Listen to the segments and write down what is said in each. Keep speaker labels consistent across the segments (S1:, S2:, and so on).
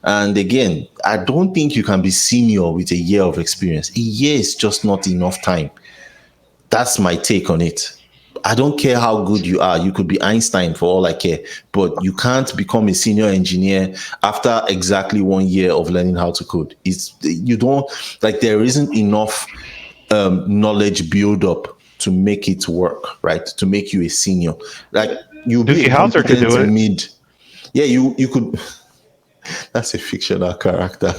S1: And again, I don't think you can be senior with a year of experience. A year is just not enough time. That's my take on it. I don't care how good you are. You could be Einstein for all I care, but you can't become a senior engineer after exactly 1 year of learning how to code. You don't, like, there isn't enough knowledge build up to make it work, right? To make you a senior. Like, you'll be
S2: Doogie
S1: a
S2: Howser could do
S1: competent
S2: it.
S1: mid. Yeah, you could. That's a fictional character.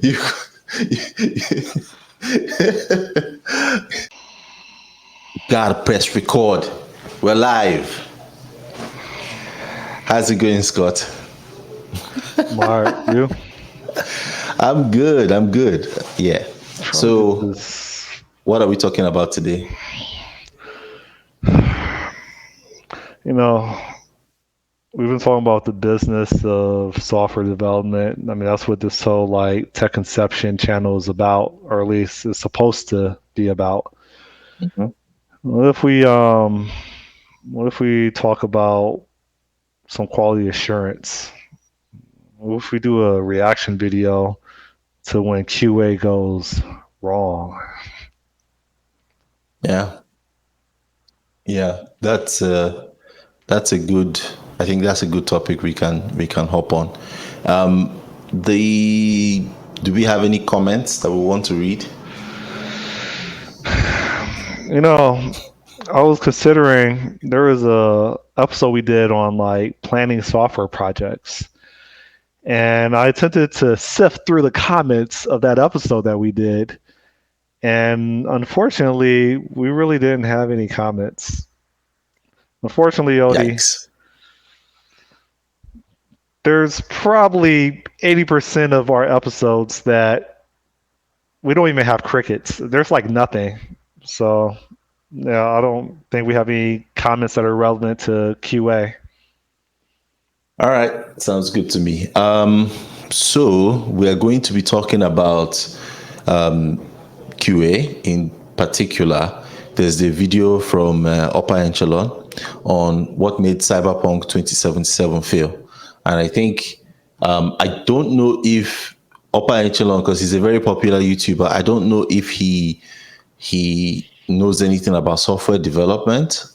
S1: you, gotta press record. We're live. How's it going, Scott?
S2: Mark, you
S1: I'm good. I'm good. Yeah.
S2: trying to get
S1: So,
S2: this.
S1: what are we talking about today?
S2: You know, we've been talking about the business of software development. I mean, that's what this whole like tech conception channel is about, or at least it's supposed to be about.
S1: Mhm.
S2: What if we talk about some quality assurance? What if we do a reaction video to when QA goes wrong?
S1: Yeah. Yeah. That's a good. I think that's a good topic we can hop on. The Do we have any comments that we want to read?
S2: You know, I was considering there was a episode we did on like planning software projects, and I attempted to sift through the comments of that episode that we did, and unfortunately, we really didn't have any comments. Unfortunately, Odie,
S1: Yikes.
S2: there's probably 80% of our episodes that we don't even have crickets. There's like nothing. So, yeah, I don't think we have any comments that are relevant to QA.
S1: All right, sounds good to me. So we are going to be talking about QA in particular. There's the video from Upper Echelon on what made Cyberpunk 2077 fail, and I think I don't know if Upper Echelon, because he's a very popular YouTuber. I don't know if he knows anything about software development,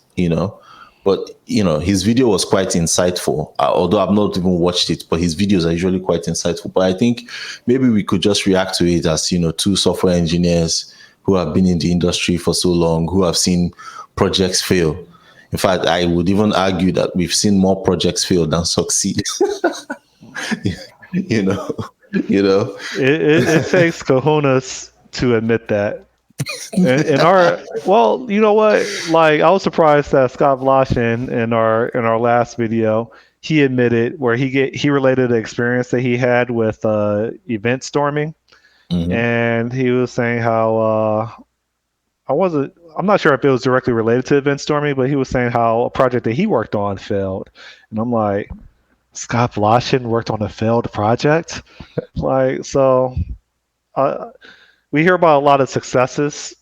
S1: but his video was quite insightful. Although I've not even watched it, but his videos are usually quite insightful. But I think maybe we could just react to it as two software engineers who have been in the industry for so long, who have seen projects fail. In fact, I would even argue that we've seen more projects fail than succeed. you know, you know.
S2: It takes cojones to admit that. And our well, you know what? Like I was surprised that Scott Blashin in our last video, he admitted where he related the experience that he had with event storming,
S1: Mhm.
S2: and he was saying how I'm not sure if it was directly related to event storming, but he was saying how a project that he worked on failed, and I'm like, Scott Blashin worked on a failed project, like so. Uh, we hear about a lot of successes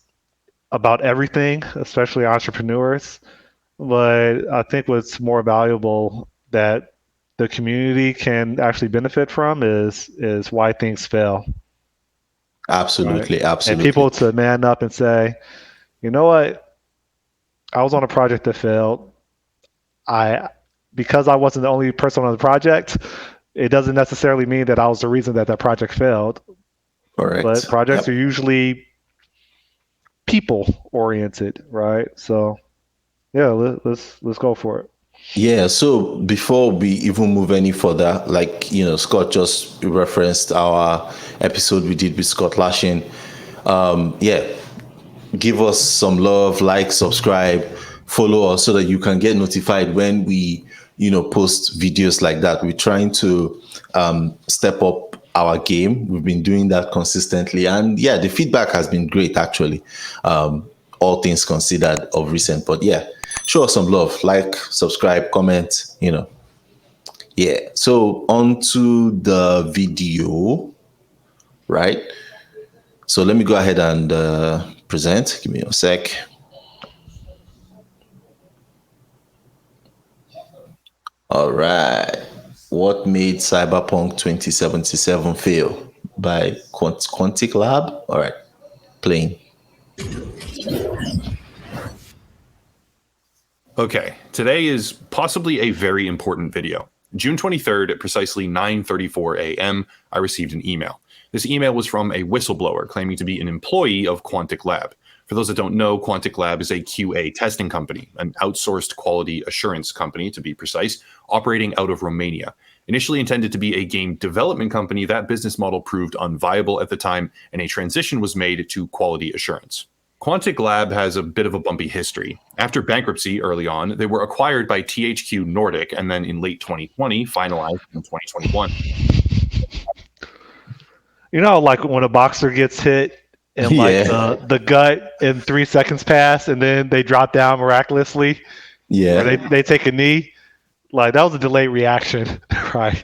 S2: about everything, especially entrepreneurs. But I think what's more valuable that the community can actually benefit from is why things fail, right?
S1: Absolutely,
S2: And people
S1: absolutely.
S2: to man up and say, you know what, I was on a project that failed. I Because I wasn't the only person on the project, it doesn't necessarily mean that I was the reason that that project failed. But
S1: Correct.
S2: projects are
S1: Yep.
S2: usually people oriented, right? So yeah, let's go for it.
S1: Yeah, so before we even move any further, like, Scott just referenced our episode we did with Scott Lashin. Yeah, give us some love, like, subscribe, follow us so that you can get notified when we, post videos like that. We're trying to step up our game. We've been doing that consistently. And yeah, the feedback has been great, actually. All things considered of recent. But yeah, show us some love, like, subscribe, comment. Yeah. So on to the video, right? So let me go ahead and present. Give me a sec. All right. What made Cyberpunk 2077 fail? By Quantic Lab? All right, playing.
S3: Okay, today is possibly a very important video. June 23rd at precisely 9:34 a.m., I received an email. This email was from a whistleblower claiming to be an employee of Quantic Lab. For those that don't know, Quantic Lab is a QA testing company, an outsourced quality assurance company, to be precise, operating out of Romania. Initially intended to be a game development company, that business model proved unviable at the time, and a transition was made to quality assurance. Quantic Lab has a bit of a bumpy history. After bankruptcy early on, they were acquired by THQ Nordic and then in late 2020, finalized in 2021.
S2: You know, like when a boxer gets hit and like
S1: Yeah,
S2: the gut in 3 seconds pass and then they drop down miraculously, or
S1: yeah.
S2: they take a knee. Like that was a delayed reaction, right?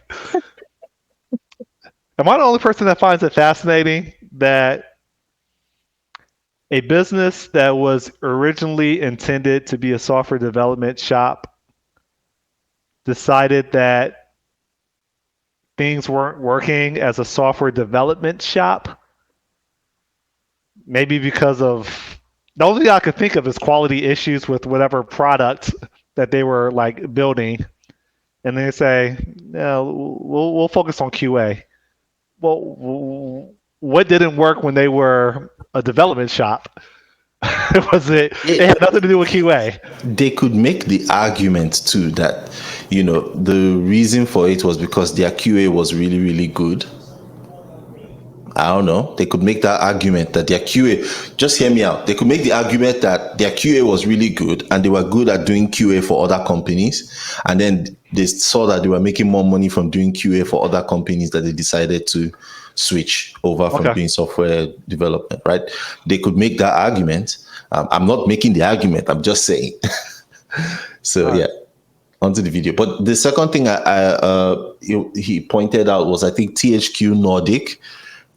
S2: Am I the only person that finds it fascinating that a business that was originally intended to be a software development shop decided that things weren't working as a software development shop? Maybe because of the only thing I could think of is quality issues with whatever product that they were like building, and they say, "No, we'll focus on QA." Well, what didn't work when they were a development shop? Was it? It had nothing to do with QA.
S1: They could make the argument too that, the reason for it was because their QA was really, really good. I don't know. They could make that argument that their QA, just hear me out. They could make the argument that their QA was really good and they were good at doing QA for other companies. And then they saw that they were making more money from doing QA for other companies that they decided to switch over from
S2: Okay.
S1: doing software development, right? They could make that argument. I'm not making the argument. I'm just saying. So,
S2: All right.
S1: yeah, onto the video. But the second thing he pointed out was, I think, THQ Nordic.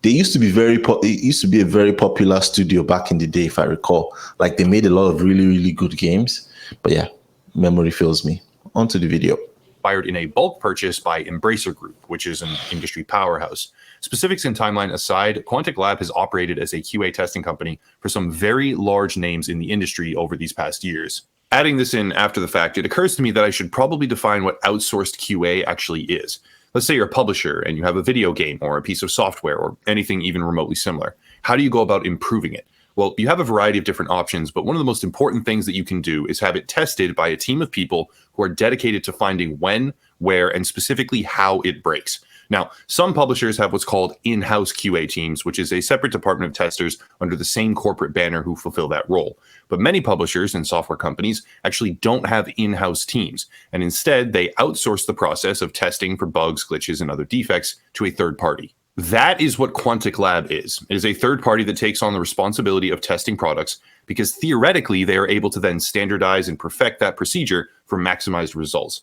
S1: They used to be it used to be a very popular studio back in the day, if I recall. Like they made a lot of really, really good games. But yeah, memory fails me. Onto the video.
S3: Acquired in a bulk purchase by Embracer Group, which is an industry powerhouse. Specifics and timeline aside, Quantic Lab has operated as a QA testing company for some very large names in the industry over these past years. Adding this in after the fact, it occurs to me that I should probably define what outsourced QA actually is. Let's say you're a publisher and you have a video game or a piece of software or anything even remotely similar. How do you go about improving it? Well, you have a variety of different options, but one of the most important things that you can do is have it tested by a team of people who are dedicated to finding when, where, and specifically how it breaks. Now, some publishers have what's called in-house QA teams, which is a separate department of testers under the same corporate banner who fulfill that role. But many publishers and software companies actually don't have in-house teams, and instead they outsource the process of testing for bugs, glitches, and other defects to a third party. That is what Quantic Lab is. It is a third party that takes on the responsibility of testing products because theoretically they are able to then standardize and perfect that procedure for maximized results.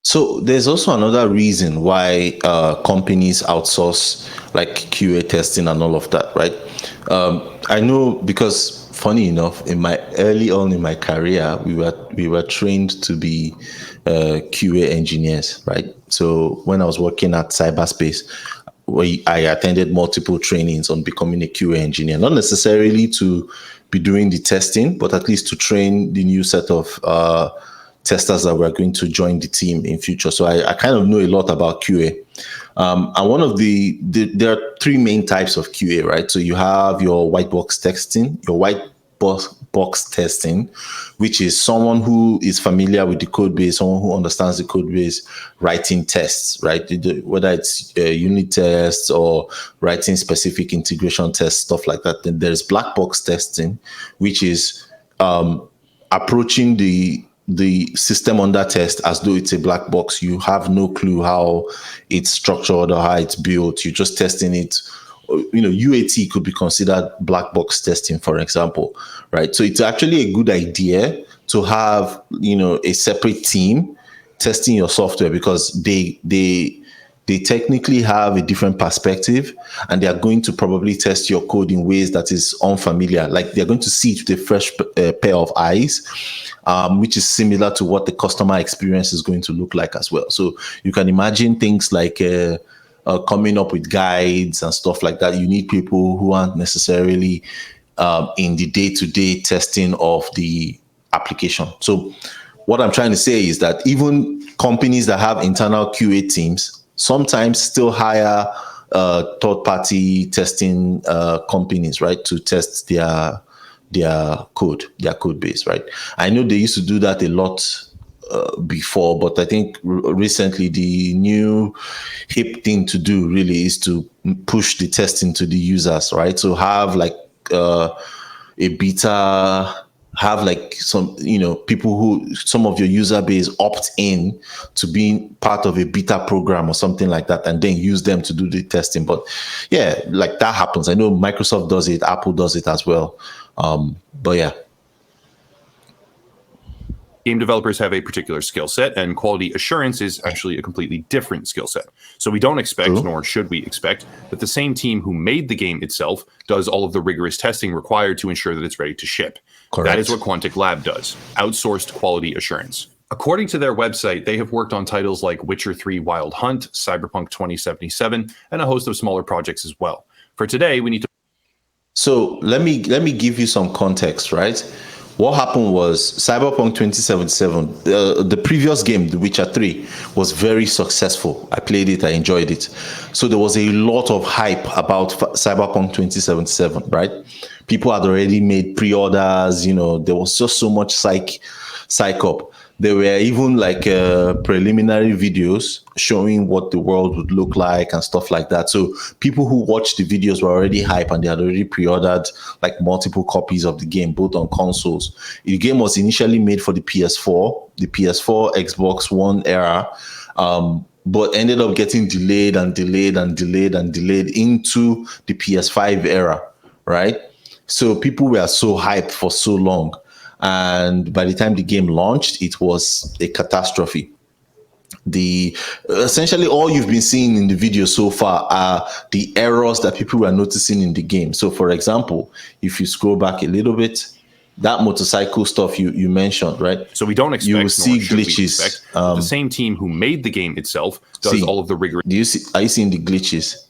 S1: So there's also another reason why companies outsource like QA testing and all of that, right? I know because funny enough, early on in my career, we were trained to be QA engineers, right? So when I was working at cyberspace, I attended multiple trainings on becoming a QA engineer, not necessarily to be doing the testing, but at least to train the new set of testers that were going to join the team in future. So I kind of know a lot about QA. And one of there are three main types of QA, right? So you have your white box testing, box testing, which is someone who is familiar with the code base, someone who understands the code base, writing tests, right? Whether it's unit tests or writing specific integration tests, stuff like that. Then there's black box testing, which is approaching the system under test as though it's a black box. You have no clue how it's structured or how it's built. You're just testing it. UAT could be considered black box testing, for example, right? So it's actually a good idea to have, a separate team testing your software because they they technically have a different perspective, and they are going to probably test your code in ways that is unfamiliar. Like they're going to see it with a fresh pair of eyes, which is similar to what the customer experience is going to look like as well. So you can imagine things like coming up with guides and stuff like that. You need people who aren't necessarily in the day-to-day testing of the application. So what I'm trying to say is that even companies that have internal QA teams sometimes still hire third-party testing companies, right, to test their code base, right? I know they used to do that a lot before, but I think recently the new hip thing to do really is to push the testing to the users, right? So have like a beta, have like some, people who, some of your user base opt in to being part of a beta program or something like that, and then use them to do the testing. But yeah, like that happens. I know Microsoft does it, Apple does it as well. But yeah.
S3: Game developers have a particular skill set, and quality assurance is actually a completely different skill set. So we don't expect, nor should we expect, that the same team who made the game itself does all of the rigorous testing required to ensure that it's ready to ship.
S1: Correct.
S3: That is what Quantic Lab does, outsourced quality assurance. According to their website, they have worked on titles like Witcher 3 Wild Hunt, Cyberpunk 2077, and a host of smaller projects as well. For today, we need to...
S1: So let me give you some context, right? What happened was Cyberpunk 2077, the previous game, The Witcher 3, was very successful. I played it, I enjoyed it. So there was a lot of hype about Cyberpunk 2077, right? People had already made pre-orders, there was just so much psych up. There were even like preliminary videos showing what the world would look like and stuff like that. So people who watched the videos were already hype, and they had already pre-ordered like multiple copies of the game, both on consoles. The game was initially made for the PS4, Xbox One era, but ended up getting delayed into the PS5 era, right? So people were so hyped for so long. And by the time the game launched, it was a catastrophe. Essentially all you've been seeing in the video so far are the errors that people were noticing in the game. So for example, if you scroll back a little bit, that motorcycle stuff you mentioned, right?
S3: So we don't expect,
S1: you will see glitches.
S3: The same team who made the game itself does all of the rigorous...
S1: Are you seeing the glitches?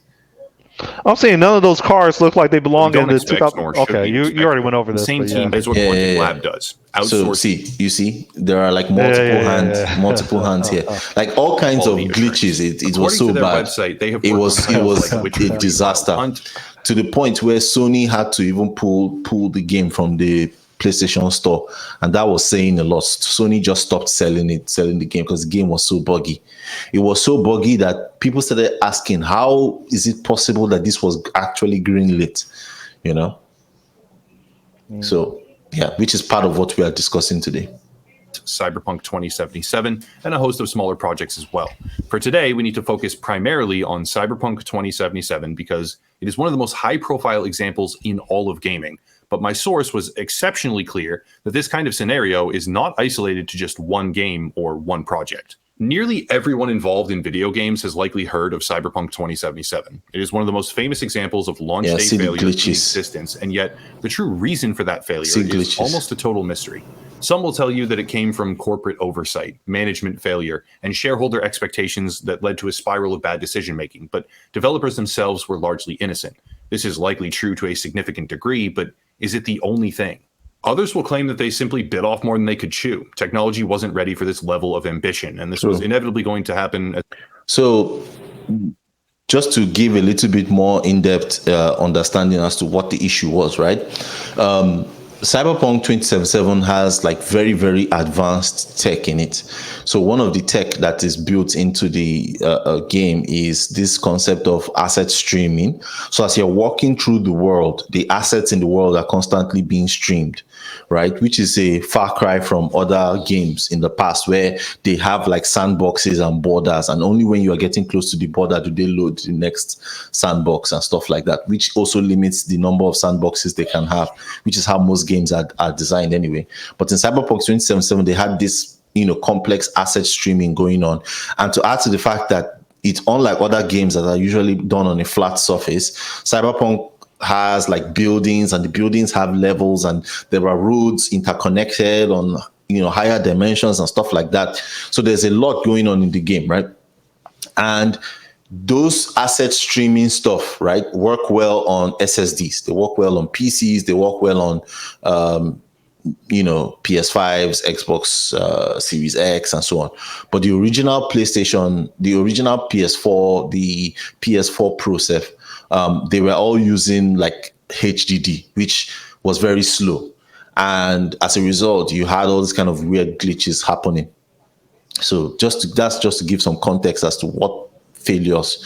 S2: I'm saying none of those cars look like they belong in the 2000. Okay, you already went over
S3: the
S2: this.
S3: same team is what Quantic Lab does.
S1: So you see, there are like multiple hands here, like all kinds of glitches. It was so bad.
S3: Website, they have
S1: it was a disaster to the point where Sony had to even pull the game from the PlayStation Store, and that was saying a lot. Sony just stopped selling the game because the game was so buggy. It was so buggy that people started asking, how is it possible that this was actually greenlit? So yeah, which is part of what we are discussing today.
S3: Cyberpunk 2077 and a host of smaller projects as well. For today, we need to focus primarily on Cyberpunk 2077 because it is one of the most high-profile examples in all of gaming. But my source was exceptionally clear that this kind of scenario is not isolated to just one game or one project. Nearly everyone involved in video games has likely heard of Cyberpunk 2077. It is one of the most famous examples of launch day failure in existence, and yet the true reason for that failure is almost a total mystery. Some will tell you that it came from corporate oversight, management failure, and shareholder expectations that led to a spiral of bad decision-making, but developers themselves were largely innocent. This is likely true to a significant degree, but is it the only thing? Others will claim that they simply bit off more than they could chew. Technology wasn't ready for this level of ambition, and this was inevitably going to happen. So,
S1: just to give a little bit more in-depth understanding as to what the issue was, right? Cyberpunk 2077 has like very, very advanced tech in it. So one of the tech that is built into the game is this concept of asset streaming. So as you're walking through the world, the assets in the world are constantly being streamed, right? Which is a far cry from other games in the past where they have like sandboxes and borders, and only when you are getting close to the border do they load the next sandbox and stuff like that, which also limits the number of sandboxes they can have, which is how most games are designed anyway. But in Cyberpunk 2077, they had this complex asset streaming going on, and to add to the fact that it's unlike other games that are usually done on a flat surface. Cyberpunk has like buildings, and the buildings have levels, and there are roads interconnected on higher dimensions and stuff like that. So there's a lot going on in the game, right? And those asset streaming stuff, right, work well on SSDs. They work well on PCs. They work well on PS5s, Xbox Series X, and so on. But the original PlayStation, the original PS4, the PS4 Pro stuff, they were all using like HDD, which was very slow. And as a result, you had all these kind of weird glitches happening. So that's just to give some context as to what failures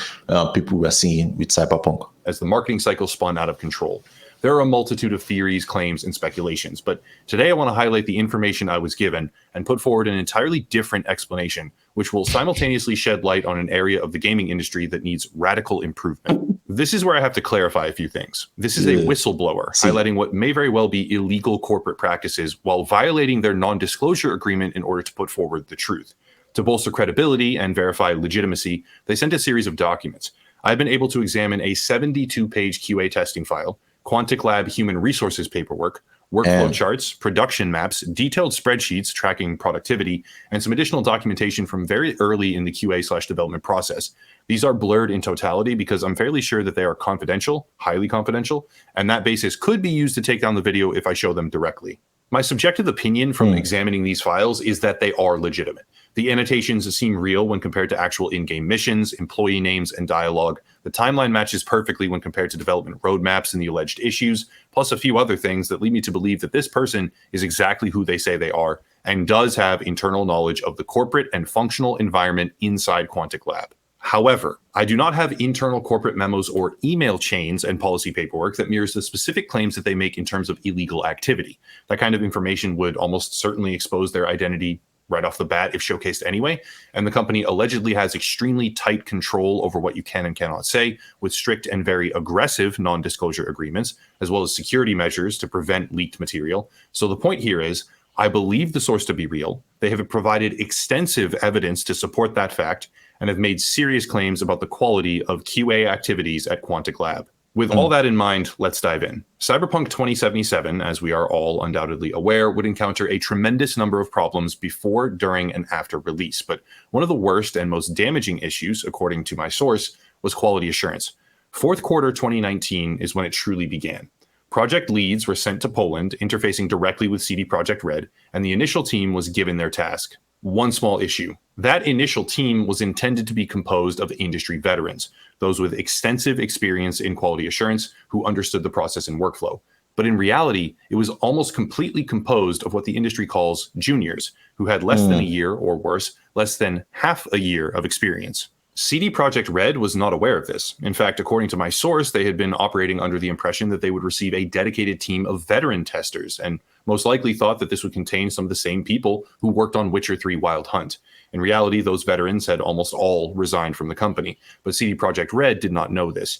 S1: people were seeing with Cyberpunk.
S3: As the marketing cycle spun out of control, there are a multitude of theories, claims, and speculations, but today I want to highlight the information I was given and put forward an entirely different explanation, which will simultaneously shed light on an area of the gaming industry that needs radical improvement. This is where I have to clarify a few things. This is a whistleblower highlighting what may very well be illegal corporate practices while violating their non-disclosure agreement in order to put forward the truth. To bolster credibility and verify legitimacy, they sent a series of documents. I've been able to examine a 72-page QA testing file, Quantic Lab human resources paperwork, workflow charts, production maps, detailed spreadsheets tracking productivity, and some additional documentation from very early in the QA/development process. These are blurred in totality because I'm fairly sure that they are confidential, highly confidential, and that basis could be used to take down the video if I show them directly. My subjective opinion from examining these files is that they are legitimate. The annotations seem real when compared to actual in-game missions, employee names, and dialogue. The timeline matches perfectly when compared to development roadmaps and the alleged issues, plus a few other things that lead me to believe that this person is exactly who they say they are and does have internal knowledge of the corporate and functional environment inside Quantic Lab. However, I do not have internal corporate memos or email chains and policy paperwork that mirrors the specific claims that they make in terms of illegal activity. That kind of information would almost certainly expose their identity right off the bat if showcased anyway, and the company allegedly has extremely tight control over what you can and cannot say, with strict and very aggressive non-disclosure agreements, as well as security measures to prevent leaked material. So the point here is, I believe the source to be real. They have provided extensive evidence to support that fact, and have made serious claims about the quality of QA activities at Quantic Lab. With all that in mind, let's dive in. Cyberpunk 2077, as we are all undoubtedly aware, would encounter a tremendous number of problems before, during, and after release. But one of the worst and most damaging issues, according to my source, was quality assurance. Fourth quarter 2019 is when it truly began. Project leads were sent to Poland, interfacing directly with CD Projekt Red, and the initial team was given their task. One small issue. That initial team was intended to be composed of industry veterans, those with extensive experience in quality assurance who understood the process and workflow. But in reality, it was almost completely composed of what the industry calls juniors, who had less than a year, or worse, less than half a year of experience. CD Projekt Red was not aware of this. In fact, according to my source, they had been operating under the impression that they would receive a dedicated team of veteran testers, and most likely thought that this would contain some of the same people who worked on Witcher 3 Wild Hunt. In reality, those veterans had almost all resigned from the company, but CD Projekt Red did not know this.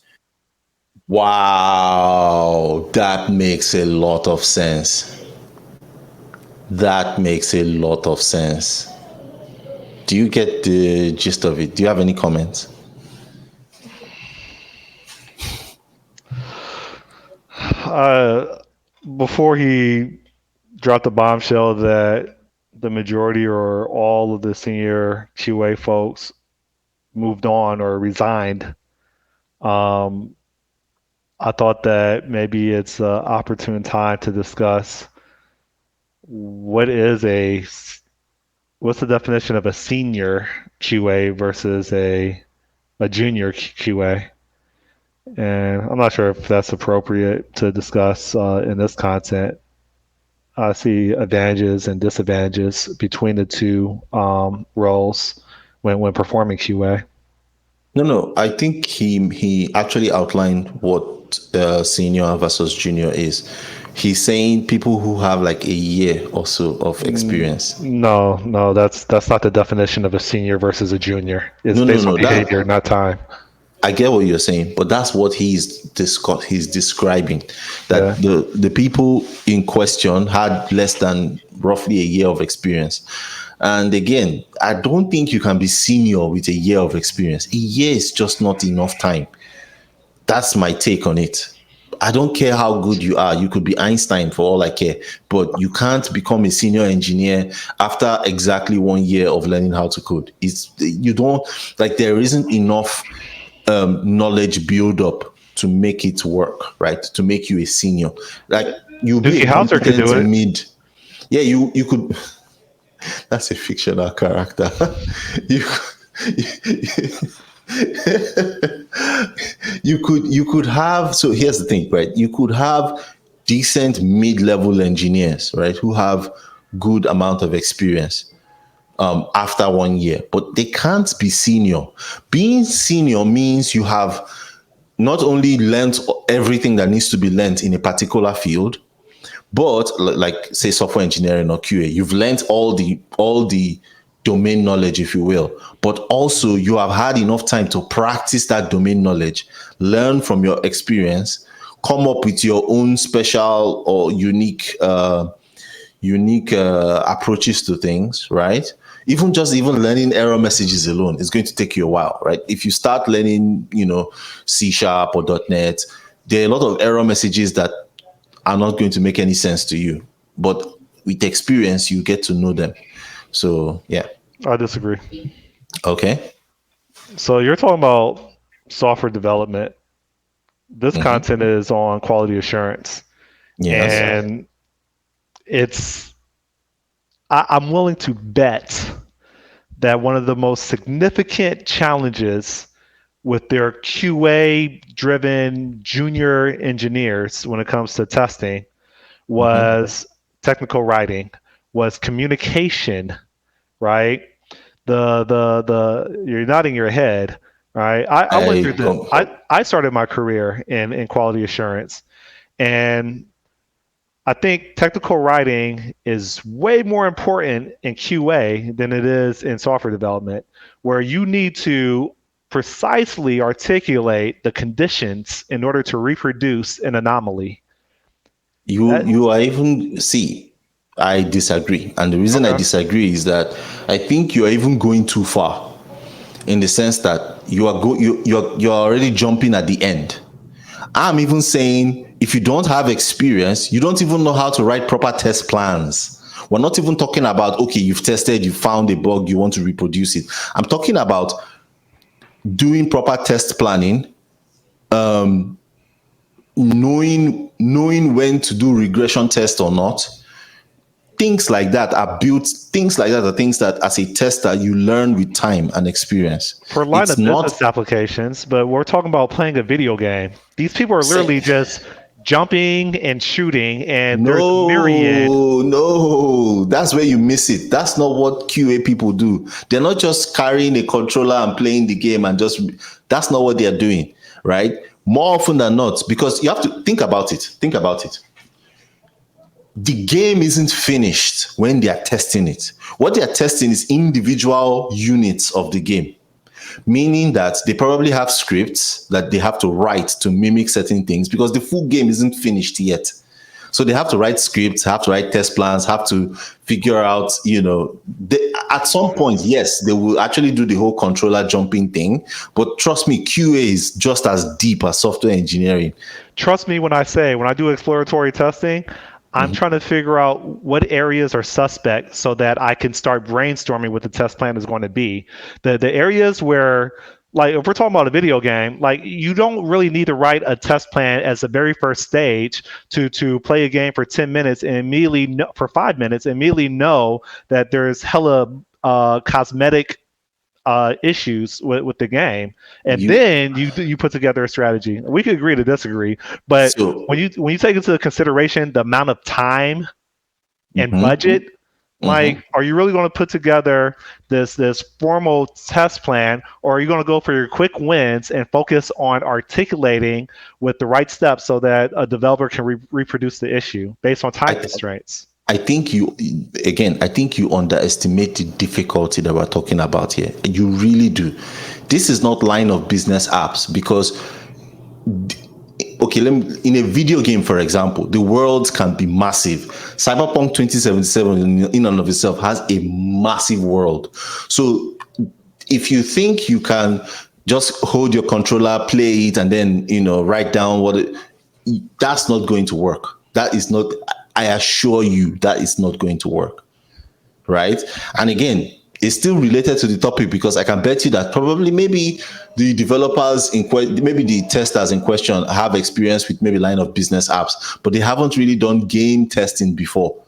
S1: Wow, that makes a lot of sense. That makes a lot of sense. Do you get the gist of it? Do you have any comments?
S2: Before he dropped the bombshell that the majority or all of the senior QA folks moved on or resigned, I thought that maybe it's an opportune time to discuss what's the definition of a senior QA versus a junior QA. And I'm not sure if that's appropriate to discuss in this content. I see advantages and disadvantages between the two roles when performing QA.
S1: No. I think he actually outlined what senior versus junior is. He's saying people who have like a year or so of experience.
S2: No, that's not the definition of a senior versus a junior. It's
S1: No,
S2: based on
S1: that
S2: behavior, not time.
S1: I get what you're saying, but that's what he's describing. That the people in question had less than roughly a year of experience. And again, I don't think you can be senior with a year of experience. A year is just not enough time. That's my take on it. I don't care how good you are. You could be Einstein for all I care, but you can't become a senior engineer after exactly 1 year of learning how to code. You don't, like, there isn't enough knowledge build up to make it work, right? To make you a senior. Like, you'll be
S2: Dookie
S1: a
S2: Howser could do
S1: competent
S2: it.
S1: mid. Yeah, you could. That's a fictional character. you, you could have, so here's the thing, right? You could have decent mid-level engineers, right, who have good amount of experience after 1 year, but they can't be senior. Being senior means you have not only learned everything that needs to be learned in a particular field, but like say software engineering or QA, you've learned all the domain knowledge, if you will, but also you have had enough time to practice that domain knowledge, learn from your experience, come up with your own special or unique approaches to things, right? Even learning error messages alone is going to take you a while, right? If you start learning, C# or .NET, there are a lot of error messages that are not going to make any sense to you. But with experience, you get to know them. So, yeah.
S2: I disagree.
S1: Okay.
S2: So you're talking about software development. This content is on quality assurance.
S1: Yes.
S2: And I'm willing to bet that one of the most significant challenges with their QA driven junior engineers when it comes to testing was technical writing, was communication, right? The you're nodding your head, right? I went through I started my career in quality assurance, and I think technical writing is way more important in QA than it is in software development, where you need to precisely articulate the conditions in order to reproduce an anomaly.
S1: You are even see, I disagree. And the reason I disagree is that I think you are even going too far in the sense that you're already jumping at the end. I'm even saying if you don't have experience, you don't even know how to write proper test plans. We're not even talking about, okay, you've tested, you found a bug, you want to reproduce it. I'm talking about doing proper test planning, knowing when to do regression test or not. Things like that are things that as a tester you learn with time and experience.
S2: For line of business applications, but we're talking about playing a video game. These people are literally just jumping and shooting, and there's a myriad.
S1: No, that's where you miss it. That's not what QA people do. They're not just carrying a controller and playing the game and that's not what they're doing, right? More often than not, because you have to think about it. The game isn't finished when they are testing it. What they are testing is individual units of the game, meaning that they probably have scripts that they have to write to mimic certain things because the full game isn't finished yet. So they have to write scripts, have to write test plans, have to figure out, at some point, yes, they will actually do the whole controller jumping thing. But trust me, QA is just as deep as software engineering.
S2: Trust me when I do exploratory testing, I'm trying to figure out what areas are suspect so that I can start brainstorming what the test plan is going to be. The areas where, like, if we're talking about a video game, like, you don't really need to write a test plan as the very first stage to play a game for 10 minutes and immediately for 5 minutes immediately know that there's hella cosmetic issues with the game, and then you put together a strategy. We could agree to disagree, but when you take into consideration the amount of time and budget, like, are you really going to put together this formal test plan, or are you going to go for your quick wins and focus on articulating with the right steps so that a developer can reproduce the issue based on time constraints?
S1: I think you underestimate the difficulty that we're talking about here. You really do. This is not line of business apps because, okay, in a video game, for example, the worlds can be massive. Cyberpunk 2077 in and of itself has a massive world. So if you think you can just hold your controller, play it, and then write down that's not going to work. That is not. I assure you, that is not going to work, right? And again, it's still related to the topic because I can bet you that probably maybe the developers maybe the testers in question have experience with maybe line of business apps, but they haven't really done game testing before,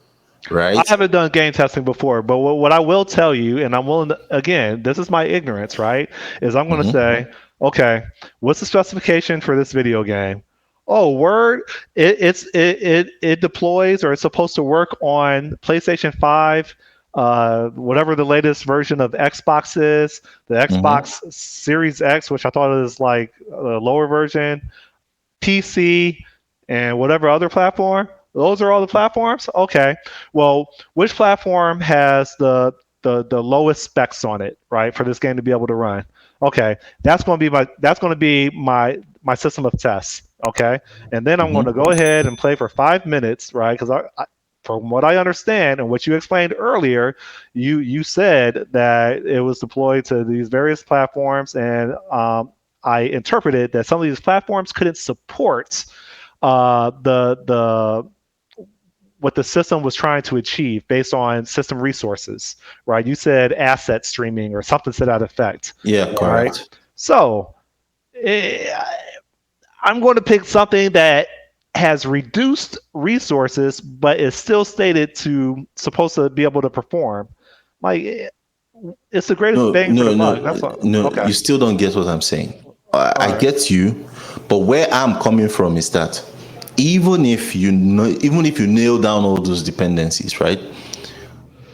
S1: right?
S2: I haven't done game testing before, but what I will tell you, and I'm willing to, again, this is my ignorance, right? Is I'm going to say, okay, what's the specification for this video game? Oh, Word, it deploys or it's supposed to work on PlayStation 5, whatever the latest version of Xbox is, the Xbox Series X, which I thought is like a lower version, PC, and whatever other platform. Those are all the platforms. Okay. Well, which platform has the lowest specs on it, right, for this game to be able to run? Okay, that's going to be my system of tests. Okay, and then I'm going to go ahead and play for 5 minutes, right? Because from what I understand and what you explained earlier, you said that it was deployed to these various platforms, and I interpreted that some of these platforms couldn't support the what the system was trying to achieve based on system resources, right? You said asset streaming or something to that effect.
S1: Yeah, correct.
S2: Right? So I'm going to pick something that has reduced resources, but is still stated to supposed to be able to perform. Like it's the greatest bang for the buck. That's what,
S1: okay. You still don't get what I'm saying. I get you, but where I'm coming from is that even if you nail down all those dependencies, right?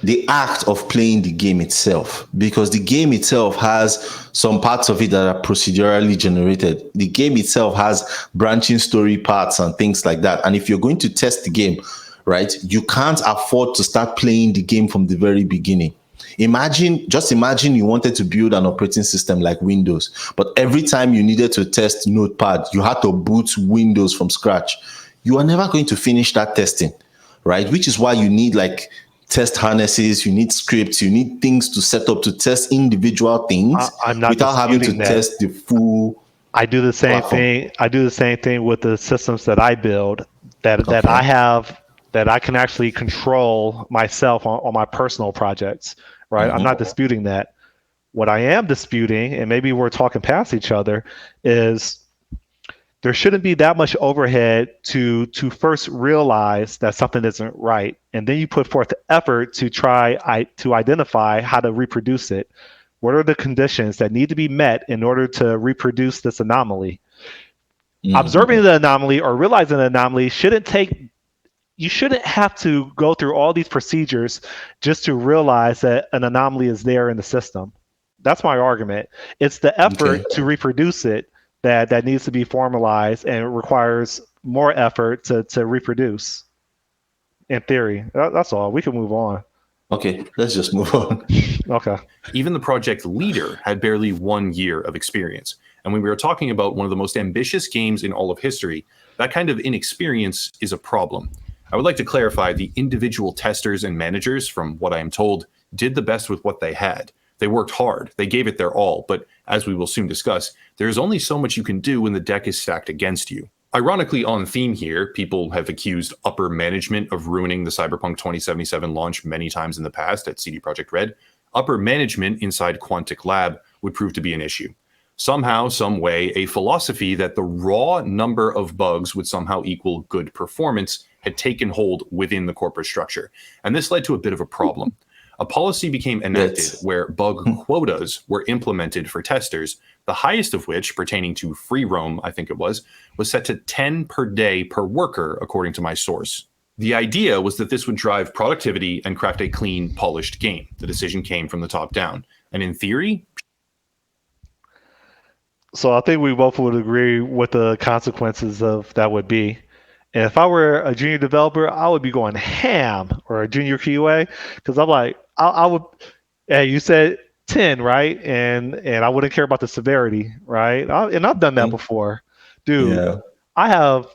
S1: The act of playing the game itself, because the game itself has some parts of it that are procedurally generated. The game itself has branching story parts and things like that. And if you're going to test the game, right, you can't afford to start playing the game from the very beginning. Just imagine you wanted to build an operating system like Windows, but every time you needed to test Notepad, you had to boot Windows from scratch. You are never going to finish that testing, right? Which is why you need like test harnesses, you need scripts, you need things to set up to test individual things without having to test the full.
S2: I do the same thing. I do the same thing with the systems that I build that I have that I can actually control myself on my personal projects, right? I'm not disputing that. What I am disputing, and maybe we're talking past each other, is there shouldn't be that much overhead to first realize that something isn't right, and then you put forth the effort to try to identify how to reproduce it. What are the conditions that need to be met in order to reproduce this anomaly? Observing the anomaly or realizing the anomaly you shouldn't have to go through all these procedures just to realize that an anomaly is there in the system. That's my argument. It's the effort to reproduce it that needs to be formalized, and it requires more effort to reproduce. In theory, that's all. We can move on.
S1: Okay, let's just move on.
S2: Okay.
S3: Even the project leader had barely 1 year of experience. And when we were talking about one of the most ambitious games in all of history, that kind of inexperience is a problem. I would like to clarify the individual testers and managers, from what I am told, did the best with what they had. They worked hard, they gave it their all, but as we will soon discuss, there is only so much you can do when the deck is stacked against you. Ironically, on theme here, people have accused upper management of ruining the Cyberpunk 2077 launch many times in the past at CD Projekt Red. Upper management inside Quantic Lab would prove to be an issue. Somehow, some way, a philosophy that the raw number of bugs would somehow equal good performance had taken hold within the corporate structure. And this led to a bit of a problem. A policy became enacted where bug quotas were implemented for testers, the highest of which, pertaining to free roam, I think it was set to 10 per day per worker, according to my source. The idea was that this would drive productivity and craft a clean, polished game. The decision came from the top down. And in theory...
S2: So I think we both would agree what the consequences of that would be. And if I were a junior developer, I would be going ham, or a junior QA, because I'm like, I would. Hey, you said 10, right? And I wouldn't care about the severity, right? And I've done that before, dude.
S1: Yeah.
S2: I have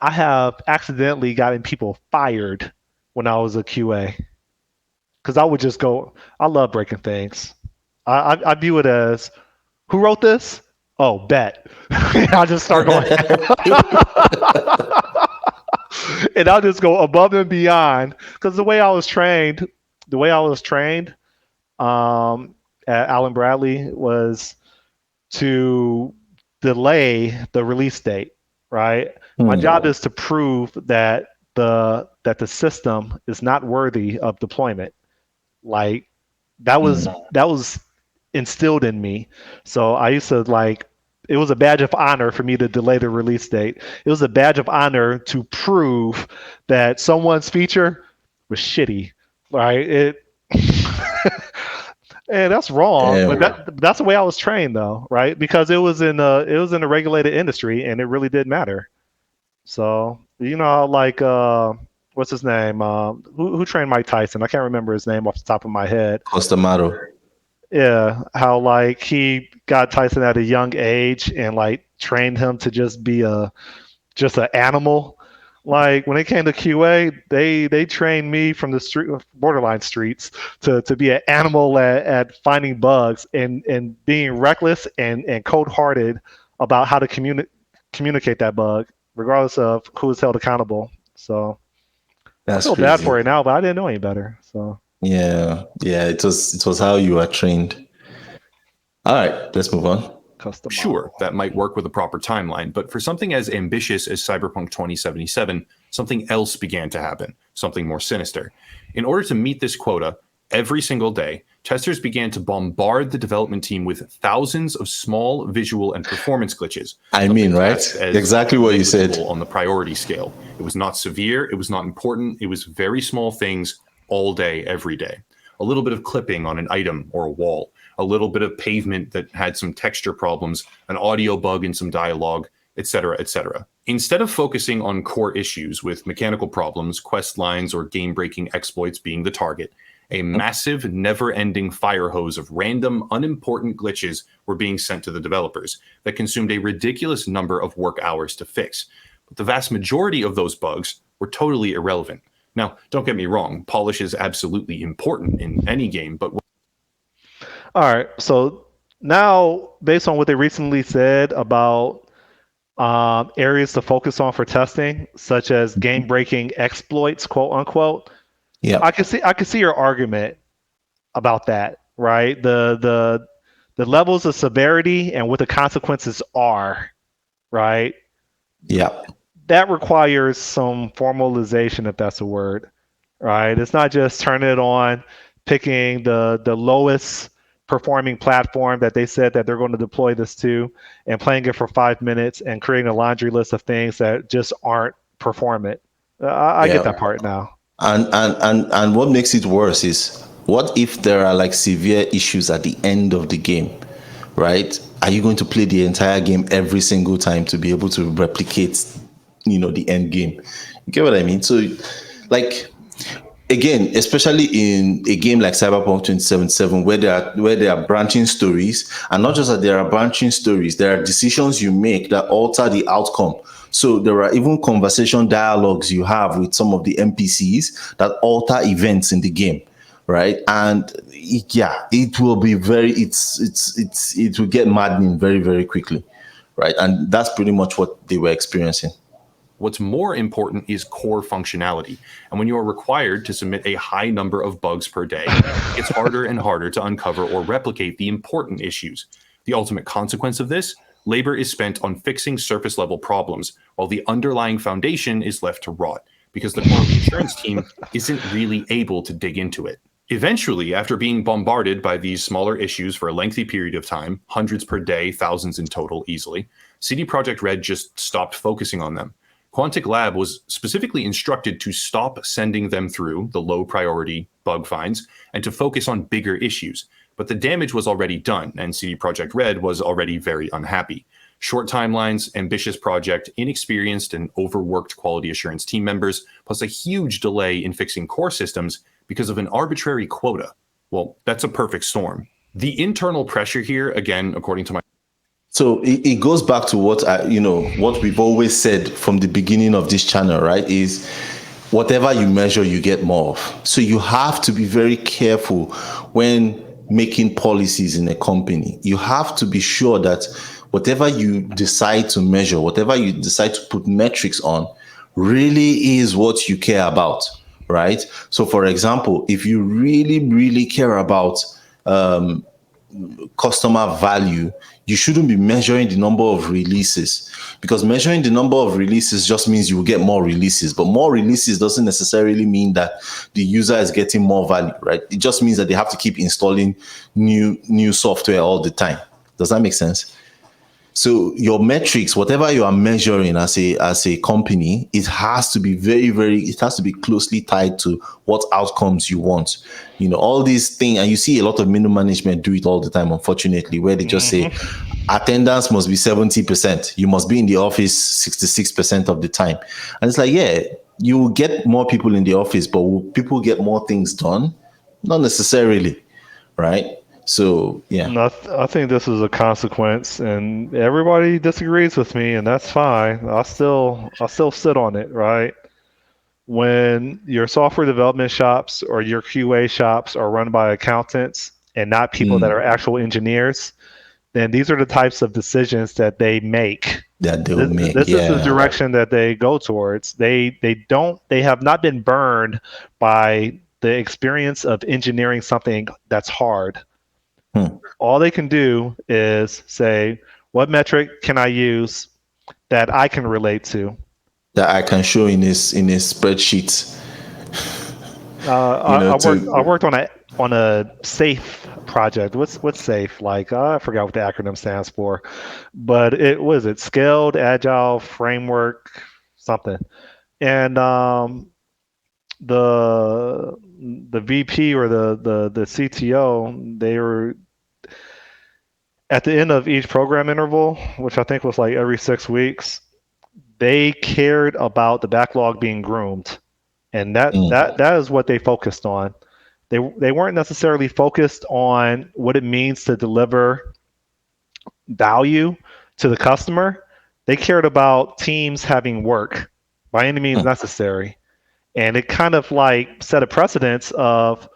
S2: I have accidentally gotten people fired when I was a QA because I would just go. I love breaking things. I view it as, who wrote this? Oh, bet. And I just start going, and I'll just go above and beyond because the way I was trained at Allen Bradley was to delay the release date. Right. My job is to prove that the system is not worthy of deployment. Like that was instilled in me. So I used to like, it was a badge of honor for me to delay the release date. It was a badge of honor to prove that someone's feature was shitty. Right? It and that's wrong, but that's the way I was trained though, right? Because it was in a regulated industry and it really did matter. So, like what's his name? Who trained Mike Tyson? I can't remember his name off the top of my head.
S1: Costamaro.
S2: Yeah, how like he got Tyson at a young age and like trained him to just be just an animal. Like when it came to QA, they trained me from the street borderline streets to be an animal at finding bugs and being reckless and cold hearted about how to communicate that bug, regardless of who is held accountable. So I
S1: That's
S2: feel bad
S1: crazy.
S2: for it now, but I didn't know any better. So
S1: Yeah. It was how you were trained. All right, let's move on.
S2: custom
S3: Sure,
S2: model.
S3: that might work with a proper timeline, but for something as ambitious as Cyberpunk 2077, something else began to happen, something more sinister. In order to meet this quota, every single day, testers began to bombard the development team with thousands of small visual and performance glitches.
S1: I mean, right?
S3: Classed as
S1: Exactly what you said.
S3: negligible on the priority scale. It was not severe, it was not important, it was very small things all day, every day. A little bit of clipping on an item or a wall, a little bit of pavement that had some texture problems, an audio bug in some dialogue, etc., etc. Instead of focusing on core issues with mechanical problems, quest lines, or game-breaking exploits being the target, a massive, never-ending fire hose of random, unimportant glitches were being sent to the developers that consumed a ridiculous number of work hours to fix. But the vast majority of those bugs were totally irrelevant. Now, don't get me wrong, polish is absolutely important in any game, but
S2: All right. So now, based on what they recently said about areas to focus on for testing, such as game-breaking exploits, quote unquote,
S1: Yeah.
S2: I can see your argument about that, right? The levels of severity and what the consequences are, right?
S1: Yeah.
S2: That requires some formalization, if that's a word, right? It's not just turning it on, picking the lowest performing platform that they said that they're going to deploy this to, and playing it for 5 minutes and creating a laundry list of things that just aren't performant. I get
S1: Yeah.
S2: that part now.
S1: And what makes it worse is, what if there are like severe issues at the end of the game, right? Are you going to play the entire game every single time to be able to replicate, the end game? You get what I mean? So, like, again, especially in a game like Cyberpunk 2077, where there are branching stories, and not just that there are branching stories, there are decisions you make that alter the outcome. So there are even conversation dialogues you have with some of the NPCs that alter events in the game, right? And it will be it will get maddening very, very quickly, right? And that's pretty much what they were experiencing.
S3: what's more important is core functionality. And when you are required to submit a high number of bugs per day, it's harder and harder to uncover or replicate the important issues. The ultimate consequence of this, labor is spent on fixing surface level problems, while the underlying foundation is left to rot, because the quality assurance team isn't really able to dig into it. Eventually, after being bombarded by these smaller issues for a lengthy period of time, hundreds per day, thousands in total easily, CD Projekt Red just stopped focusing on them. Quantic Lab was specifically instructed to stop sending them through the low priority bug finds and to focus on bigger issues. But the damage was already done, and CD Projekt Red was already very unhappy. Short timelines, ambitious project, inexperienced and overworked quality assurance team members, plus a huge delay in fixing core systems because of an arbitrary quota. Well, that's a perfect storm. The internal pressure here, again, according to my...
S1: So it goes back to what what we've always said from the beginning of this channel, right? Is whatever you measure, you get more of. So you have to be very careful when making policies in a company. You have to be sure that whatever you decide to measure, whatever you decide to put metrics on, really is what you care about, right? So, for example, if you really, really care about customer value, you shouldn't be measuring the number of releases, because measuring the number of releases just means you will get more releases, but more releases doesn't necessarily mean that the user is getting more value, right? It just means that they have to keep installing new software all the time. Does that make sense? So your metrics, whatever you are measuring as a company, it has to be it has to be closely tied to what outcomes you want. All these things, and you see a lot of middle management do it all the time, unfortunately, where they just say attendance must be 70%. You must be in the office 66% of the time. And it's like, yeah, you will get more people in the office, but will people get more things done? Not necessarily, right? So, yeah.
S2: I think this is a consequence, and everybody disagrees with me, and that's fine. I'll still sit on it, right? When your software development shops or your QA shops are run by accountants and not people that are actual engineers, then these are the types of decisions that they make.
S1: That they'll make.
S2: This is the direction that they go towards. They have not been burned by the experience of engineering something that's hard. All they can do is say, what metric can I use that I can relate to?
S1: That I can show in his spreadsheet.
S2: I worked on a SAFE project. What's SAFE? Like, I forgot what the acronym stands for, but it was Scaled Agile Framework something. And the VP or the CTO, they were at the end of each program interval, which I think was like every 6 weeks, they cared about the backlog being groomed. And that is what they focused on. They weren't necessarily focused on what it means to deliver value to the customer. They cared about teams having work by any means necessary. And it kind of like set a precedence of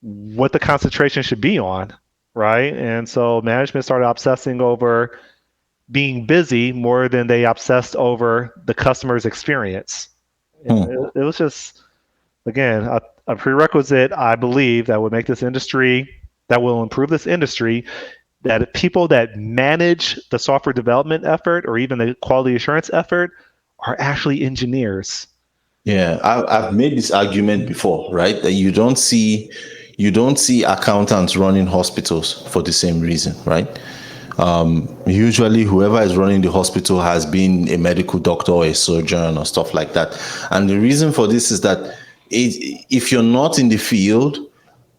S2: what the concentration should be on, right? And so management started obsessing over being busy more than they obsessed over the customer's experience. It was just, again, a prerequisite, I believe, that would make this industry, that will improve this industry, that people that manage the software development effort or even the quality assurance effort are actually engineers.
S1: Yeah, I've made this argument before, right? That you don't see accountants running hospitals for the same reason, right? Usually whoever is running the hospital has been a medical doctor or a surgeon or stuff like that. And the reason for this is that if you're not in the field,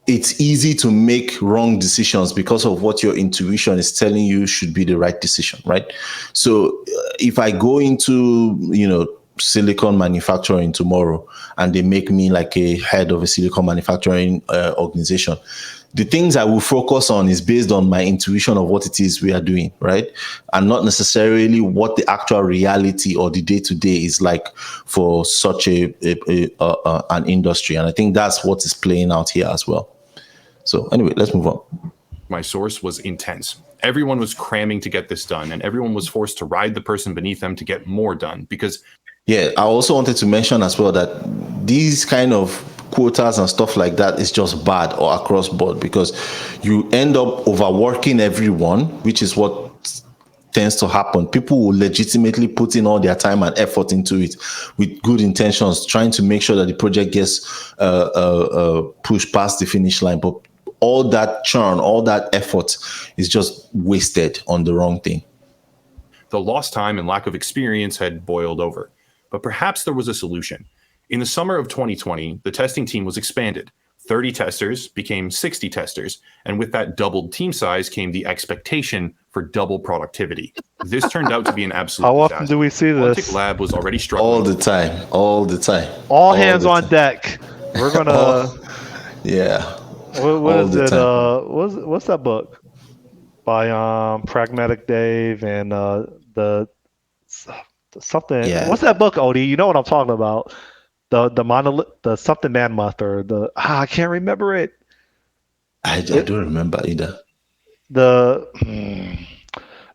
S1: it's easy to make wrong decisions because of what your intuition is telling you should be the right decision, right? So if I go into, silicon manufacturing tomorrow and they make me like a head of a silicon manufacturing organization, the things I will focus on is based on my intuition of what it is we are doing, right? And not necessarily what the actual reality or the day-to-day is like for such an industry. And I think that's what is playing out here as well. So anyway, let's move on.
S3: My source was intense. Everyone was cramming to get this done, and everyone was forced to ride the person beneath them to get more done because...
S1: Yeah, I also wanted to mention as well that these kind of quotas and stuff like that is just bad or across board, because you end up overworking everyone, which is what tends to happen. People will legitimately put in all their time and effort into it with good intentions, trying to make sure that the project gets pushed past the finish line. But all that churn, all that effort is just wasted on the wrong thing.
S3: The lost time and lack of experience had boiled over. But perhaps there was a solution. In the summer of 2020, the testing team was expanded. 30 testers became 60 testers. And with that doubled team size came the expectation for double productivity. This turned out to be an absolute
S2: How
S3: disaster.
S2: often do we see
S3: Quantic
S2: this?
S3: Lab was already struggling.
S1: All the time. All the time.
S2: All
S1: All
S2: hands
S1: the
S2: on
S1: time.
S2: deck. We're gonna.
S1: Oh, yeah.
S2: What
S1: All
S2: is
S1: the
S2: it?
S1: time.
S2: What's that book by Pragmatic Dave and the something?
S1: Yeah.
S2: What's that book, Odie? You know what I'm talking about? The monolith, the something man month, or the I can't remember it.
S1: I don't remember either.
S2: Do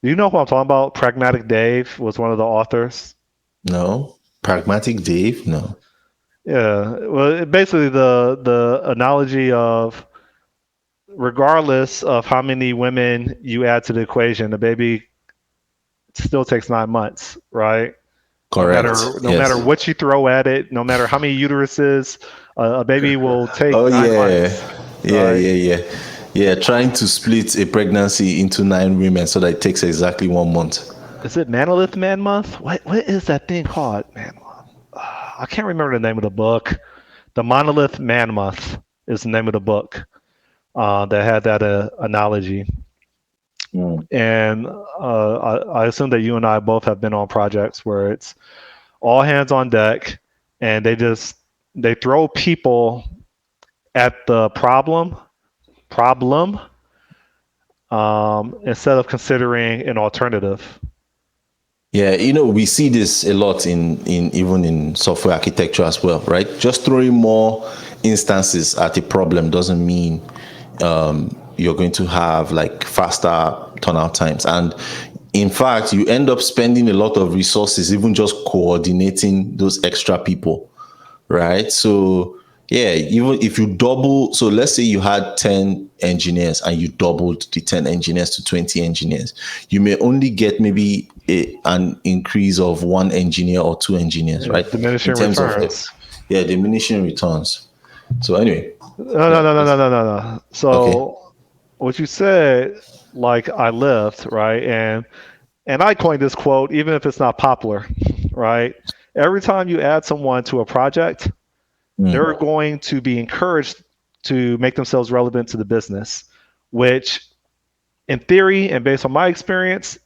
S2: you know who I'm talking about? Pragmatic Dave was one of the authors.
S1: No. Pragmatic Dave? No.
S2: Yeah, well, basically the analogy of regardless of how many women you add to the equation, the baby still takes 9 months, right?
S1: Correct.
S2: No matter what you throw at it, no matter how many uteruses, a baby will take
S1: Oh
S2: 9 months.
S1: yeah.
S2: Right?
S1: Yeah, trying to split a pregnancy into 9 women so that it takes exactly 1 month.
S2: Is it Manolith Man Month? What is that thing called? Man Month. I can't remember the name of the book. The Monolith Man Month is the name of the book that had that analogy. And I assume that you and I both have been on projects where it's all hands on deck, and they throw people at the problem instead of considering an alternative.
S1: Yeah, we see this a lot in even in software architecture as well, right? Just throwing more instances at a problem doesn't mean you're going to have like faster turnout times. And in fact, you end up spending a lot of resources even just coordinating those extra people, right? So yeah, even if you double, so let's say you had 10 engineers and you doubled the 10 engineers to 20 engineers, you may only get maybe an increase of 1 engineer or 2 engineers, right?
S2: Diminishing
S1: in terms
S2: returns.
S1: of diminishing returns. So anyway.
S2: No. So
S1: Okay.
S2: what you said, like I lift, right? And I coined this quote, even if it's not popular, right? Every time you add someone to a project, they're going to be encouraged to make themselves relevant to the business, which in theory and based on my experience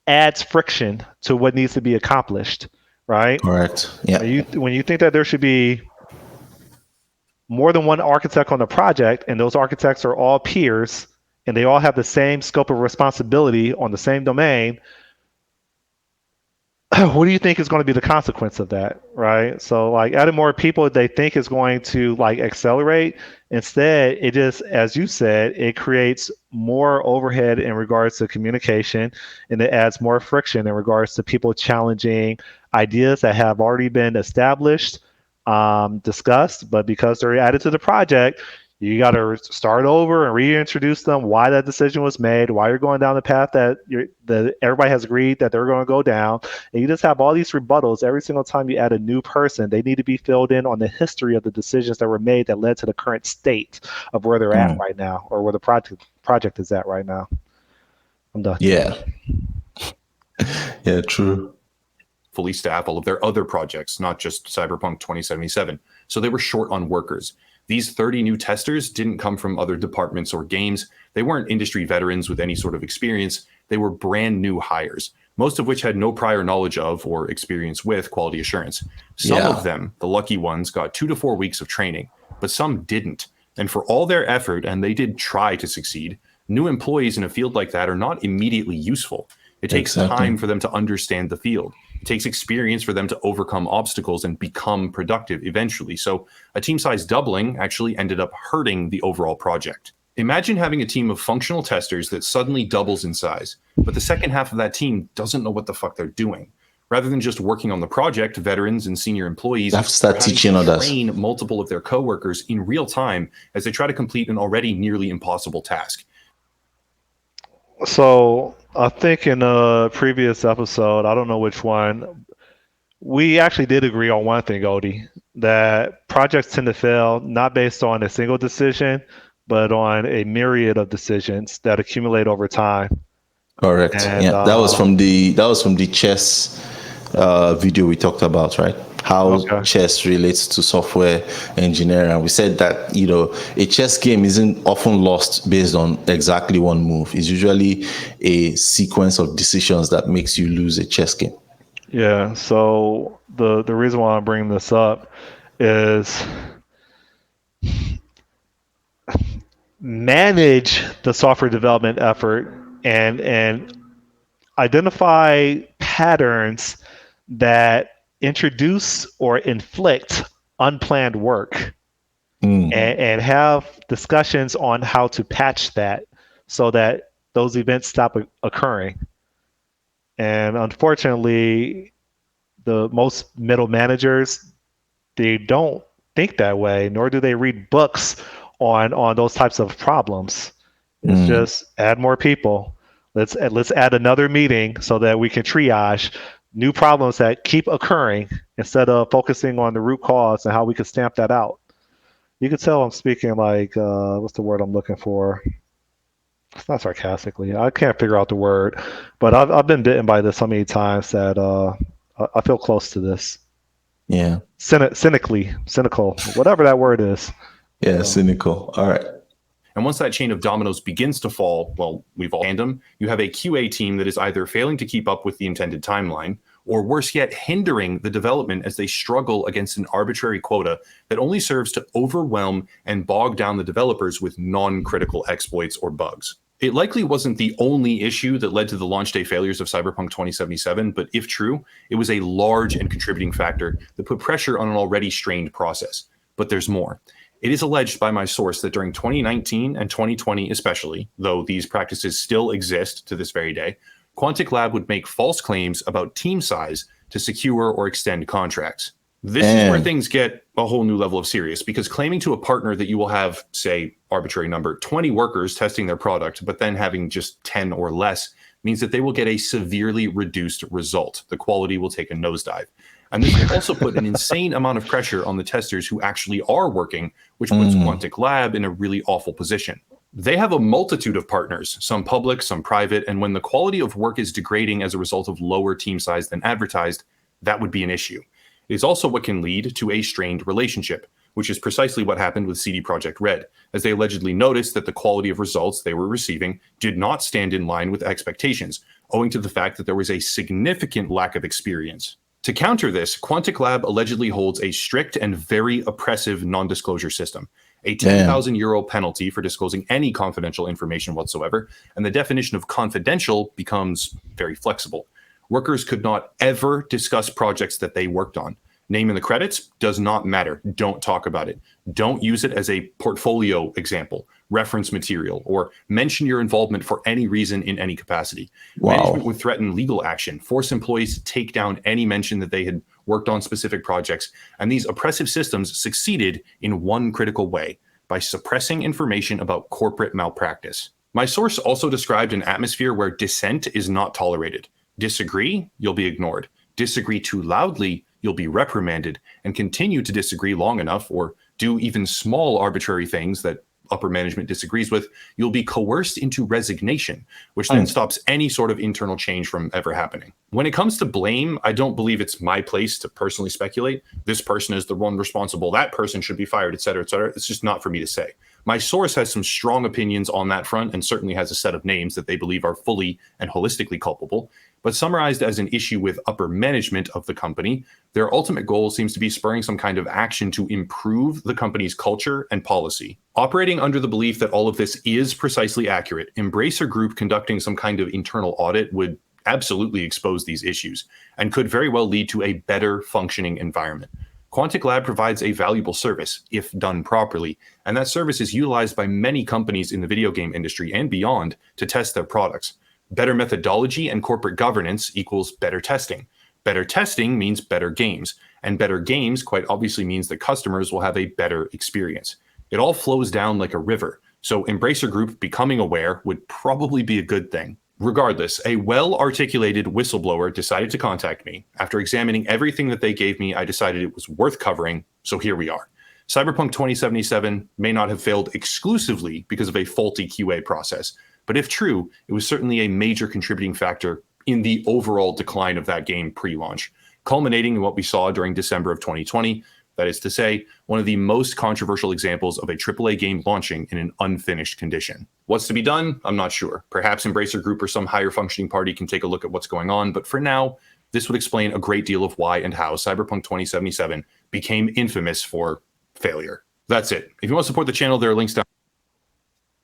S2: adds friction to what needs to be accomplished, right?
S1: Correct. Yeah.
S2: When you think that there should be more than one architect on the project and those architects are all peers and they all have the same scope of responsibility on the same domain, what do you think is going to be the consequence of that, right? So like adding more people they think is going to like accelerate. Instead, it just, as you said, it creates more overhead in regards to communication, and it adds more friction in regards to people challenging ideas that have already been established, discussed, but because they're added to the project, you got to start over and reintroduce them why that decision was made, why you're going down the path that everybody has agreed that they're going to go down. And you just have all these rebuttals every single time you add a new person. They need to be filled in on the history of the decisions that were made that led to the current state of where they're at right now, or where the project is at right now. I'm done.
S1: Yeah. Yeah, true.
S3: Fully staff all of their other projects, not just Cyberpunk 2077. So they were short on workers. These 30 new testers didn't come from other departments or games. They weren't industry veterans with any sort of experience. They were brand new hires, most of which had no prior knowledge of or experience with quality assurance. Some of them, the lucky ones, got 2 to 4 weeks of training, but some didn't. And for all their effort, and they did try to succeed, new employees in a field like that are not immediately useful. It takes time for them to understand the field. It takes experience for them to overcome obstacles and become productive eventually. So a team size doubling actually ended up hurting the overall project. Imagine having a team of functional testers that suddenly doubles in size, but the second half of that team doesn't know what the fuck they're doing. Rather than just working on the project, veterans and senior employees
S1: have to start teaching others.
S3: Train multiple of their coworkers in real time as they try to complete an already nearly impossible task.
S2: So I think in a previous episode, I don't know which one, we actually did agree on one thing, Odie, that projects tend to fail not based on a single decision, but on a myriad of decisions that accumulate over time.
S1: Correct. And, that was from the chess video we talked about, right? how
S2: Okay.
S1: chess relates to software engineering. And we said that, a chess game isn't often lost based on exactly one move. It's usually a sequence of decisions that makes you lose a chess game.
S2: Yeah. So the reason why I'm bringing this up is manage the software development effort and identify patterns that introduce or inflict unplanned work and have discussions on how to patch that so that those events stop occurring. And unfortunately, the most middle managers, they don't think that way, nor do they read books on those types of problems. It's just add more people. Let's add another meeting so that we can triage new problems that keep occurring instead of focusing on the root cause and how we can stamp that out. You can tell I'm speaking like what's the word I'm looking for? It's not sarcastically. I can't figure out the word, but I've been bitten by this so many times that I feel close to this.
S1: Yeah.
S2: Cynical, whatever that word is.
S1: Yeah, cynical. All right.
S3: And once that chain of dominoes begins to fall, well, we've all tandem, you have a QA team that is either failing to keep up with the intended timeline, or worse yet, hindering the development as they struggle against an arbitrary quota that only serves to overwhelm and bog down the developers with non-critical exploits or bugs. It likely wasn't the only issue that led to the launch day failures of Cyberpunk 2077, but if true, it was a large and contributing factor that put pressure on an already strained process. But there's more. It is alleged by my source that during 2019 and 2020 especially, though these practices still exist to this very day, Quantic Lab would make false claims about team size to secure or extend contracts. This is where things get a whole new level of serious, because claiming to a partner that you will have, say, arbitrary number, 20 workers testing their product, but then having just 10 or less means that they will get a severely reduced result. The quality will take a nosedive. And this will also put an insane amount of pressure on the testers who actually are working, which puts Quantic Lab in a really awful position. They have a multitude of partners, some public, some private, and when the quality of work is degrading as a result of lower team size than advertised, that would be an issue. It is also what can lead to a strained relationship, which is precisely what happened with CD Projekt Red, as they allegedly noticed that the quality of results they were receiving did not stand in line with expectations, owing to the fact that there was a significant lack of experience. To counter this, Quantic Lab allegedly holds a strict and very oppressive non-disclosure system, a €10,000 penalty for disclosing any confidential information whatsoever, and the definition of confidential becomes very flexible. Workers could not ever discuss projects that they worked on. Name in the credits does not matter. Don't talk about it. Don't use it as a portfolio example, reference material, or mention your involvement for any reason in any capacity.
S1: Wow.
S3: Management would threaten legal action, force employees to take down any mention that they had worked on specific projects, and these oppressive systems succeeded in one critical way, by suppressing information about corporate malpractice. My source also described an atmosphere where dissent is not tolerated. Disagree, you'll be ignored. Disagree too loudly, you'll be reprimanded, and continue to disagree long enough or do even small arbitrary things that upper management disagrees with, you'll be coerced into resignation, which then stops any sort of internal change from ever happening. When it comes to blame, I don't believe it's my place to personally speculate. This person is the one responsible, that person should be fired, et cetera, et cetera. It's just not for me to say. My source has some strong opinions on that front and certainly has a set of names that they believe are fully and holistically culpable. But summarized as an issue with upper management of the company, their ultimate goal seems to be spurring some kind of action to improve the company's culture and policy. Operating under the belief that all of this is precisely accurate, Embracer Group conducting some kind of internal audit would absolutely expose these issues and could very well lead to a better functioning environment. Quantic Lab provides a valuable service, if done properly, and that service is utilized by many companies in the video game industry and beyond to test their products. Better methodology and corporate governance equals better testing. Better testing means better games, and better games quite obviously means that customers will have a better experience. It all flows down like a river, so Embracer Group becoming aware would probably be a good thing. Regardless, a well-articulated whistleblower decided to contact me. After examining everything that they gave me, I decided it was worth covering, so here we are. Cyberpunk 2077 may not have failed exclusively because of a faulty QA process, but if true, it was certainly a major contributing factor in the overall decline of that game pre-launch. culminating in what we saw during December of 2020. That is to say, one of the most controversial examples of a AAA game launching in an unfinished condition. What's to be done? I'm not sure. Perhaps Embracer Group or some higher functioning party can take a look at what's going on, but for now, this would explain a great deal of why and how Cyberpunk 2077 became infamous for failure. That's it. If you want to support the channel, there are links down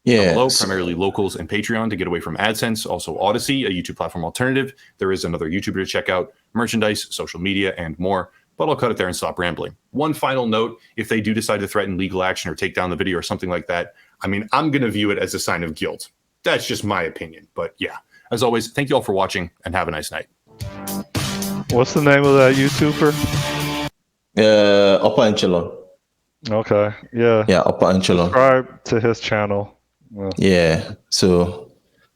S3: below, primarily locals and Patreon to get away from AdSense. Also Odyssey, a YouTube platform alternative. There is another YouTuber to check out, merchandise, social media, and more. But I'll cut it there and stop rambling. One final note, if they do decide to threaten legal action or take down the video or something like that, I mean, I'm going to view it as a sign of guilt. That's just my opinion. But yeah, as always, thank you all for watching and have a nice night.
S2: What's the name of that YouTuber?
S1: Upper Echelon.
S2: Okay, yeah.
S1: Yeah, Upper Echelon.
S2: Subscribe to his channel. Well,
S1: Yeah, so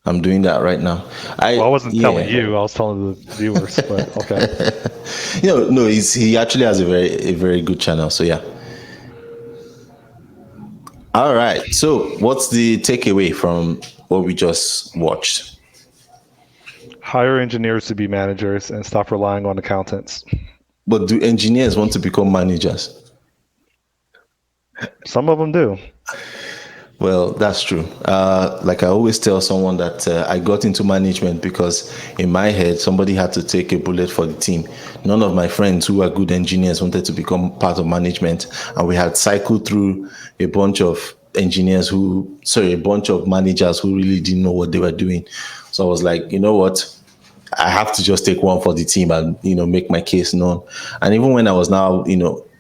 S1: I'm doing that right now. I
S2: wasn't telling you, I was telling the viewers, but okay.
S1: No, he actually has a very good channel. So yeah. All right. So what's the takeaway from what we just watched?
S2: Hire engineers to be managers and stop relying on accountants.
S1: But do engineers want to become managers?
S2: Some of them do.
S1: Well, that's true. Like I always tell someone that I got into management because in my head, somebody had to take a bullet for the team. None of my friends who are good engineers wanted to become part of management. And we had cycled through a bunch of managers who really didn't know what they were doing. So I was like, you know what? I have to just take one for the team and, make my case known. And even when I was now,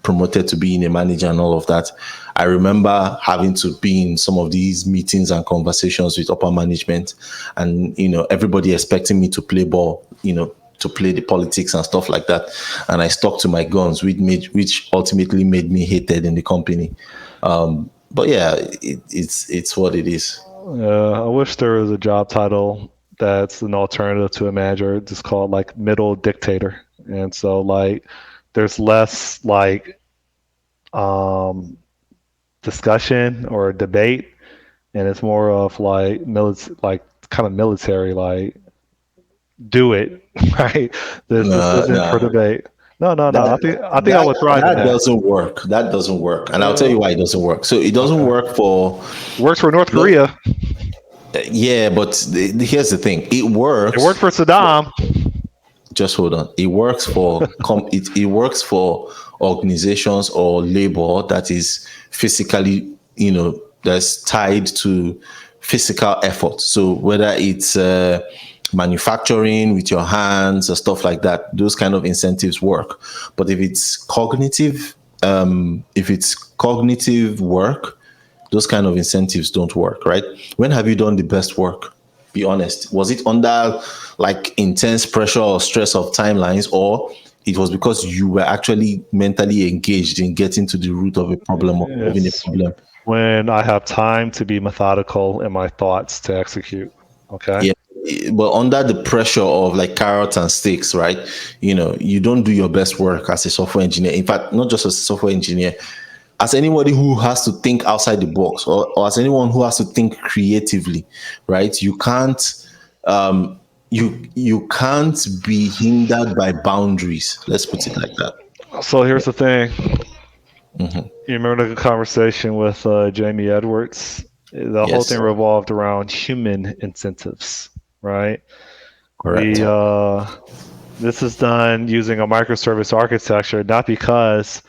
S1: promoted to being a manager and all of that, I remember having to be in some of these meetings and conversations with upper management and, everybody expecting me to play ball, to play the politics and stuff like that. And I stuck to my guns, which ultimately made me hated in the company. But yeah, it's what it is.
S2: I wish there was a job title that's an alternative to a manager. It's called like middle dictator. And so like there's less like discussion or debate, and it's more of like kind of military, like do it right. This isn't for debate. No. I think I would thrive in that.
S1: Doesn't work. That doesn't work, and I'll tell you why it doesn't work. So it doesn't work for.
S2: Works for North Korea.
S1: Yeah, but here's the thing. It works.
S2: It worked for Saddam.
S1: Just hold on. It works for it works for organizations or labor that is physically, that's tied to physical effort. So whether it's manufacturing with your hands or stuff like that, those kind of incentives work. But if it's cognitive work, those kind of incentives don't work, right? When have you done the best work? Be honest. Was it under like intense pressure or stress of timelines, or it was because you were actually mentally engaged in getting to the root of a problem or solving a problem?
S2: When I have time to be methodical in my thoughts to execute. Okay.
S1: Yeah. But under the pressure of like carrots and sticks, right? You don't do your best work as a software engineer. In fact, not just as a software engineer, as anybody who has to think outside the box, or as anyone who has to think creatively, right? You can't you can't be hindered by boundaries. Let's put it like that.
S2: So here's the thing. You remember the conversation with Jamie Edwards? The whole thing revolved around human incentives, right?
S1: Correct.
S2: This is done using a microservice architecture, not because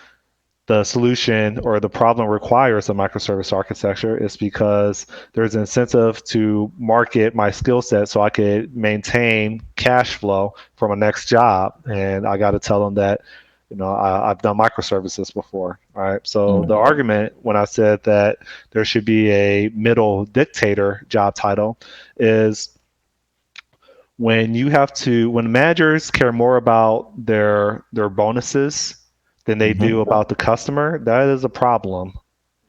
S2: the solution or the problem requires a microservice architecture. It's because there's an incentive to market my skill set so I could maintain cash flow for my next job. And I got to tell them that, I've done microservices before, right? So the argument when I said that there should be a middle dictator job title is when managers care more about their bonuses than they do about the customer, that is a problem.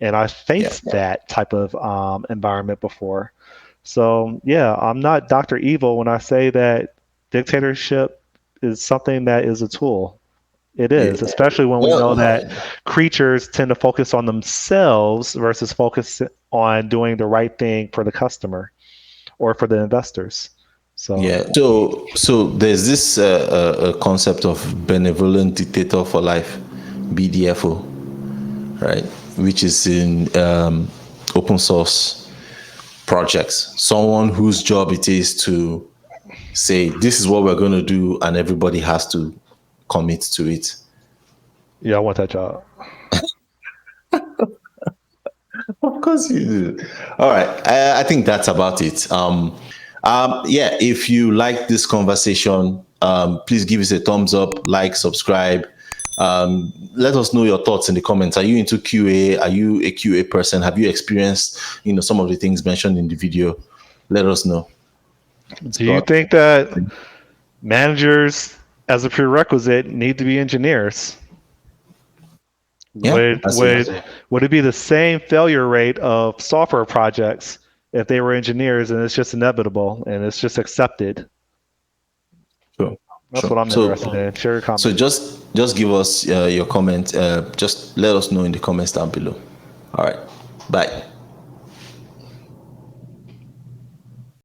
S2: And I faced that type of environment before. So yeah, I'm not Dr. Evil when I say that dictatorship is something that is a tool. It is, especially when we know that creatures tend to focus on themselves versus focus on doing the right thing for the customer or for the investors. So
S1: Yeah. So there's this concept of benevolent dictator for life, BDFO, right? Which is in open source projects. Someone whose job it is to say this is what we're going to do, and everybody has to commit to it.
S2: yeah, I want that job.
S1: Of course you do. All right. I think that's about it. Yeah, if you like this conversation, please give us a thumbs up, like, subscribe. Let us know your thoughts in the comments. Are you into QA? Are you a QA person? Have you experienced, some of the things mentioned in the video? Let us know.
S2: Do you think that managers, as a prerequisite, need to be engineers?
S1: Yeah,
S2: Would it be the same failure rate of software projects if they were engineers and it's just inevitable and it's just accepted?
S1: sure.
S2: That's
S1: Sure.
S2: what I'm interested in. Share your comments.
S1: So just give us your comment. Just let us know in the comments down below. All right. Bye.